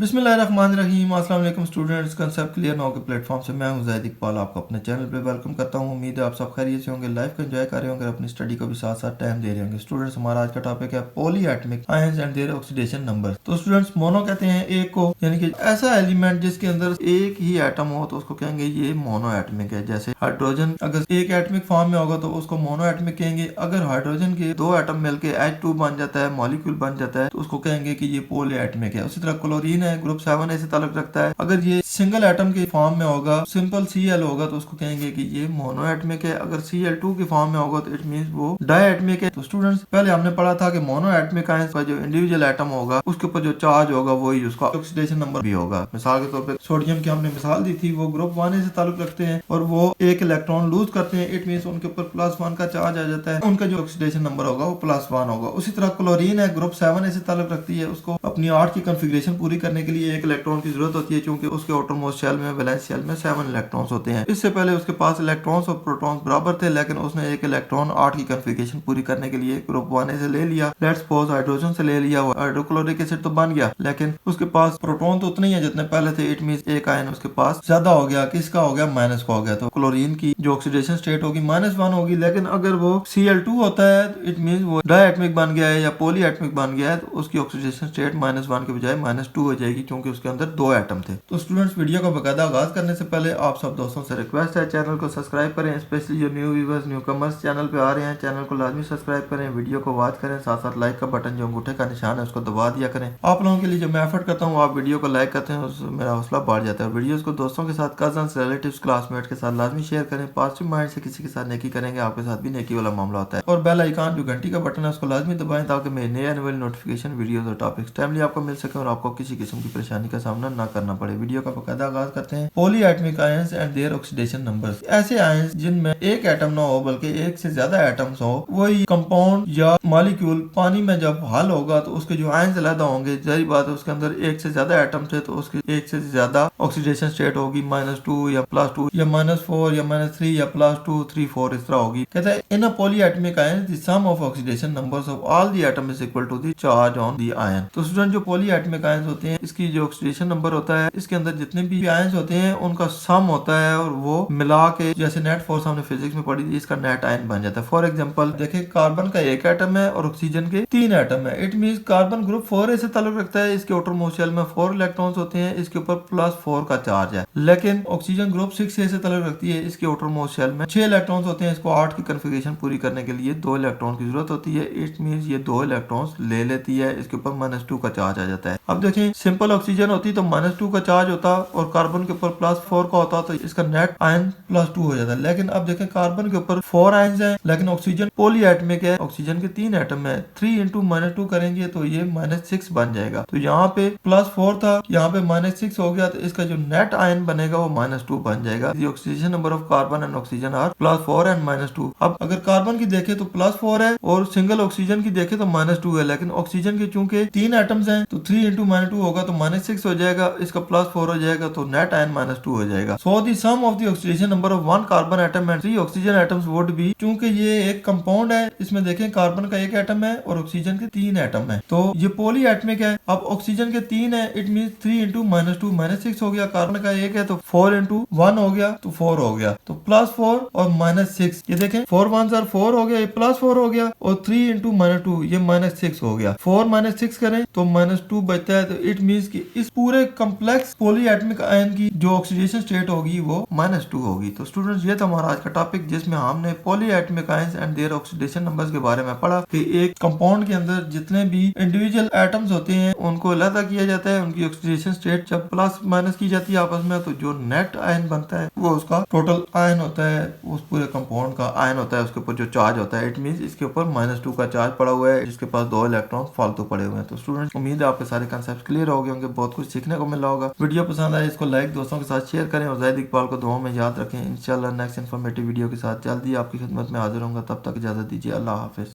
बिस्मिल्लाहिर्रहमानिर्रहीम। अस्सलाम वालेकुम स्टूडेंट्स। कंसेप्ट क्लियर नाउ के प्लेटफॉर्म से मैं हूं ज़ैद इकबाल आपको अपने चैनल पे वेलकम करता हूं। उम्मीद है आप सब खैरियत से होंगे, लाइफ को एंजॉय कर रहे होंगे, अपनी स्टडी को भी साथ साथ टाइम दे रहे होंगे। स्टूडेंट्स, हमारा आज का टॉपिक है polyatomic ions and their oxidation number. तो स्टूडेंट्स, मोनो कहते हैं एक को, यानी कि ऐसा एलिमेंट जिसके अंदर एक ही एटम हो तो उसको कहेंगे ये मोनो एटमिक है। जैसे हाइड्रोजन अगर एक एटमिक फॉर्म में होगा तो उसको मोनो एटमिक कहेंगे। अगर हाइड्रोजन के दो एटम मिलकर H2 बन जाता है, मॉलिक्यूल बन जाता है, तो उसको कहेंगे कि ये पॉलीएटमिक है। उसी तरह क्लोरीन है, ग्रुप 7 से ताल्लुक रखता है। अगर ये सिंगल एटम के फॉर्म में होगा, सिंपल Cl होगा, तो उसको कहेंगे कि ये मोनोएटमिक है। अगर Cl2 के फॉर्म में होगा तो इट मींस वो डायएटमिक है। तो स्टूडेंट्स, पहले हमने पढ़ा था कि मोनोएटमिक आयंस का जो इंडिविजुअल एटम होगा उसके ऊपर जो चार्ज होगा वही उसका ऑक्सीडेशन नंबर भी होगा। मिसाल के तौर पर सोडियम की हमने मिसाल दी थी, वो ग्रुप 1 से ताल्लुक रखते हैं और वो एक इलेक्ट्रॉन लूज करते हैं। इट मींस उनके ऊपर +1 का चार्ज आ जाता है, उनका जो ऑक्सीडेशन नंबर होगा वो +1 होगा। उसी तरह क्लोरीन है, ग्रुप 7 से ताल्लुक रखती है, उसको अपनी 8 की कॉन्फ़िगरेशन पूरी करने के लिए एक इलेक्ट्रॉन की जरूरत होती है, क्योंकि उसके आउटरमोस्ट शेल में, वैलेंस शेल में 7 इलेक्ट्रॉन्स होते हैं। इससे पहले उसके पास इलेक्ट्रॉन्स और प्रोटॉन्स बराबर थे, लेकिन उसने एक इलेक्ट्रॉन 8 की कॉन्फ़िगरेशन पूरी करने के लिए ग्रुप 1 से ले लिया। लेट्स सपोज हाइड्रोजन से ले लिया, हाइड्रोक्लोरिक एसिड तो बन गया, लेकिन उसके पास प्रोटॉन तो उतने ही है जितने पहले थे। इट मींस एक आयन उसके पास ज्यादा हो गया। किसका हो गया? माइनस का हो गया। तो क्लोरीन की जो ऑक्सीडेशन स्टेट होगी -1 होगी। लेकिन अगर वो Cl2 होता है तो इट मींस वो डायएटमिक बन गया है या पॉलीएटमिक बन गया है, तो उसकी ऑक्सीडेशन स्टेट -1 के बजाय -2 हो जाएगी, क्योंकि उसके अंदर 2 एटम थे। तो स्टूडेंट्स, वीडियो का बकायदा आगाज करने से पहले आप सब दोस्तों से रिक्वेस्ट है, चैनल को सब्सक्राइब करें। स्पेशली जो new viewers, new commerce channel पे आ रहे हैं, चैनल को लाजमी सब्सक्राइब करें, वीडियो को वॉच करें, साथ साथ लाइक का बटन जो अंगूठे का निशान है उसको दबा दिया करें। आप लोगों के लिए जो मैं एफर्ट करता हूँ, आप वीडियो को लाइक करते हैं, उससे मेरा हौसला बढ़ जाता है। वीडियोस को दोस्तों के साथ, कजन्स, रिलेटिव्स, क्लासमेट के साथ लाजमी शेयर करें। पॉजिटिव माइंड से किसी के साथ नेकी करेंगे, आपके साथ भी नेकी वाला मामला होता है। और बेल आइकन जो घंटी का बटन है उसको लाजमी दबाएं, ताकि मेरे नए आने वाली नोटिफिकेशन, वीडियोस और टॉपिक्स टाइमली आपको मिल सके और आपको किसी किस्म की परेशानी का सामना ना करना पड़े। वीडियो का बकायदा आगाज करते हैं। Polyatomic ions and their oxidation numbers. ऐसे आयंस जिनमें एक एटम ना हो बल्कि एक से ज्यादा एटम्स हो, वही कंपाउंड या मॉलिक्यूल पानी में जब हल होगा तो उसके जो आयंस अलग होंगे। जाहिर बात है, उसके अंदर एक से ज्यादा एटम थे तो उसके एक से ज्यादा ऑक्सीडेशन स्टेट होगी, -2 या +2 या -4 या -3 या +2 3 4 इस तरह होगी। कहता है in a polyatomic ion the sum of oxidation numbers of all the atom is equal to the charge on the ion. तो स्टूडेंट, जो पॉलीएटमिक आयंस होते हैं, इसकी जो ऑक्सीडेशन नंबर होता है, इसके अंदर जितने भी आयंस होते हैं उनका सम होता है और वो मिला के, जैसे नेट फोर्स हमने फिजिक्स में पढ़ी थी, इसका नेट आयन बन जाता है। फॉर एग्जांपल देखें, कार्बन का एक एटम है और ऑक्सीजन के 3 एटम है। इट मींस कार्बन ग्रुप 4 से ताल्लुक रखता है, इसके आउटर मोस्ट शेल में 4 इलेक्ट्रॉन्स होते हैं, इसके ऊपर +4 का चार्ज है। लेकिन ऑक्सीजन ग्रुप 6 से ताल्लुक रखती है, इसके आउटर मोस्ट शेल में 6 इलेक्ट्रॉन्स होते हैं, इसको 8 की कॉन्फ़िगरेशन पूरी करने के लिए 2 इलेक्ट्रॉन की जरूरत होती है। इट मींस ये 2 इलेक्ट्रॉन्स ले लेती है, इसके ऊपर -2 का चार्ज आ जाता है। अब देखें, सिंपल ऑक्सीजन होती तो -2 का चार्ज होता और कार्बन के ऊपर +4 का होता तो इसका नेट आयन +2 हो जाता है। लेकिन अब देखें, कार्बन के ऊपर 4 आयंस हैं, लेकिन ऑक्सीजन पॉलीएटमिक है, ऑक्सीजन के 3 एटम है। 3 × -2 करेंगे तो ये -6 बन जाएगा। तो यहाँ पे +4 था, यहाँ पे -6 हो गया, तो इसका जो नेट आयन बनेगा वो -2 बन जाएगा। The oxidation number of carbon and oxygen are +4 and -2। अब अगर कार्बन की देखें तो +4 है और सिंगल ऑक्सीजन की देखें तो -2 है, लेकिन ऑक्सीजन के चूंकि 3 एटम्स हैं तो 3 × -2 होगा तो -6 हो जाएगा, इसका +4 हो जाएगा, तो नेट आयन -2 हो जाएगा। So the sum of the oxidation number of 1 carbon atom and 3 oxygen atoms would be, चूंकि ये एक कंपाउंड है, इसमें देखें कार्बन का एक एटम है और ऑक्सीजन के 3 एटम है, तो ये पॉलीएटमिक है। अब ऑक्सीजन के 3 है, इट मींस 3 × -2 -6 हो गया। कार्बन का एक है तो 4 × 1 हो गया तो 4 हो गया, तो +4 और -6, ये देखें 4 1s are 4 हो गया, ये +4 हो गया, और 3 × -2 ये -6 हो गया। 4 -6 करें तो -2 बचता है, तो इट मींस कि इस पूरे कम्प्लेक्स पॉलीएटमिक आयन की जो ऑक्सीडेशन स्टेट होगी वो -2 होगी। तो स्टूडेंट्स, ये था हमारा आज का टॉपिक, जिसमें हमने polyatomic ions and their oxidation numbers के बारे में पढ़ा कि एक कंपाउंड के अंदर जितने भी इंडिविजुअल एटम्स होते हैं उनको अलग किया जाता है, उनकी ऑक्सीडेशन स्टेट जब +- की जाती है आपस में, तो जो नेट आयन बनता है वो उसका टोटल आयन होता है, उस पूरे कंपाउंड का आयन होता है, उसके ऊपर जो चार्ज होता है। इट मींस इसके ऊपर -2 का चार्ज पड़ा हुआ है, जिसके पास 2 इलेक्ट्रॉन फालतू पड़े हुए हैं। तो स्टूडेंट्स, उम्मीद है आपके सारे कंसेप्ट क्लियर हो गए होंगे, बहुत कुछ सीखने को मिला होगा। वीडियो पसंद आए इसको लाइक, दोस्तों के साथ शेयर करें और ज़ैद इकबाल को दुआ में याद रखें। इंशाल्लाह नेक्स्ट इन्फॉर्मेटिव वीडियो के साथ जल्दी आपकी खिदमत में हाजिर होंगे। तब तक इजाजत दीजिए। अल्लाह हाफिज।